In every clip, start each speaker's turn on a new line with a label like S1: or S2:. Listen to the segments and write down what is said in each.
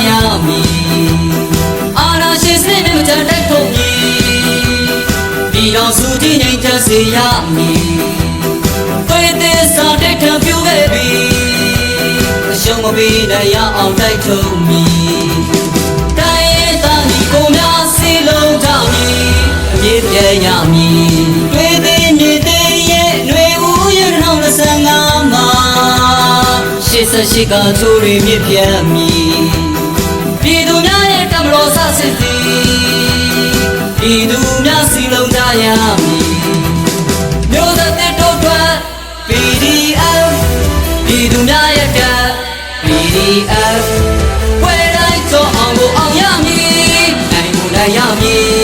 S1: ရမည်အာနာရှင်စနစ်နဲ့မကြတိုက်ထုတ်မည်ပြည်တော်စုတည်ငြိမ်ချမ်းစေရမည်သွေးသစ္စာတိုက်ခံပြုခဲ့ပြီအရှုံးမပေးနိုင်ရအောင်တိုက်ထုတ်မည်တိုင်းရင်းသားညီကိုများစီလုံးကြမည်အမြင့်ပြည့်ရမည်တွေးသိမြည်သိရဲ့ຫນွေဦးရ2025မှာ88ကသူတွေမြစ်ပြတ်မည်ပြည်သူများရဲ့ကမ္ဘာစစစ်သည်ပြည်သူများစီလုံးကြရမည်မျိုးသက်တဲ့တို့ထွက် PDF ပြည်သူများရဲ့က PDF ဝဲတိုင်းကြောအောင်ကိုအောင်ရမည်နိုင်ကိုနိုင်ရမည်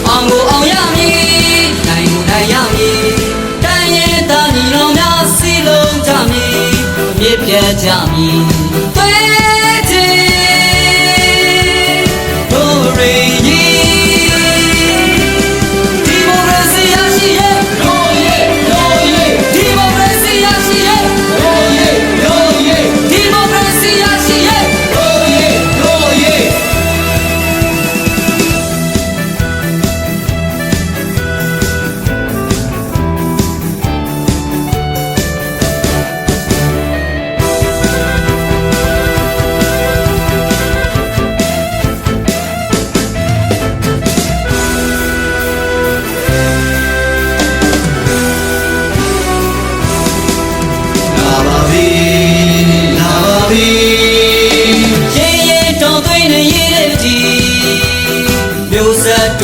S1: အောင်ကိုအောင်ရမည်နိုင်ကိုနိုင်ရမည်တိုင်းရဲ့သားညီတော်များစီလုံးကြမည်အမြင့်ပြတ်ကြမည်သွေးချီတို့ရေဒီမိုကရေစီရရှိရဲ့တို့ရဲ့ဒီမိုကရေစီရရှိရဲ့တို့ရဲ့ဒီမိုကရေစီရရှိရဲ့တို့ရဲ့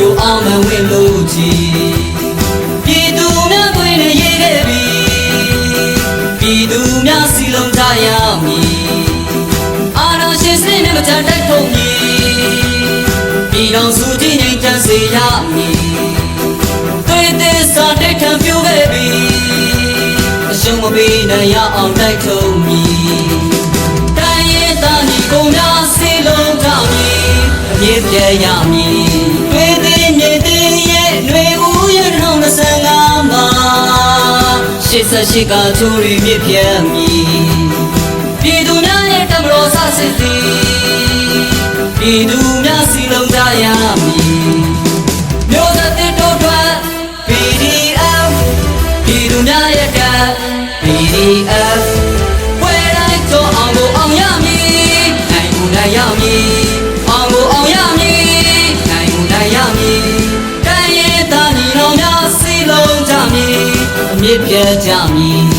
S1: တို့အောင်မဝင်လို့ကြီးပြည်သူများတွင်နေရေးခဲ့ပြီပြည်သူများစီလုံးကြရမည်အာဏာရှင်စနစ်နဲ့မကြတိုက်ထုတ်မည်ပြည်တော်စုတည်ငြိမ်ချမ်းစေရမည်သွေးသစ္စာတိုက်ခံပြုခဲ့ပြီအရှုံးမပေးနိုင်ရအောင်တိုက်ထုတ်မည်တိုင်းရင်းသားညီကိုများစီလုံးကြမည်အမြင့်ပြည့်ရမည်88ကသူတွေမြစ်ပြတ်မည်ပြည်သူများရဲ့ကမ္ဘာစစစ်သည်ပြည်သူများစီလုံးကြရမည်မျိုးသက်တဲ့တို့ထွက် PDF ပြည်သူများရဲ့က PDF ဝဲတိုင်းကြောအောင်ကိုအောင်ရမည်နိုင်ကိုနိုင်ရမည်အောင်ကိုအောင်ရမည်နိုင်ကိုနိုင်ရမည်တိုင်းရဲ့သားညီတော်များစီလုံးကြမည်အမြင့်ပြတ်ကြမည်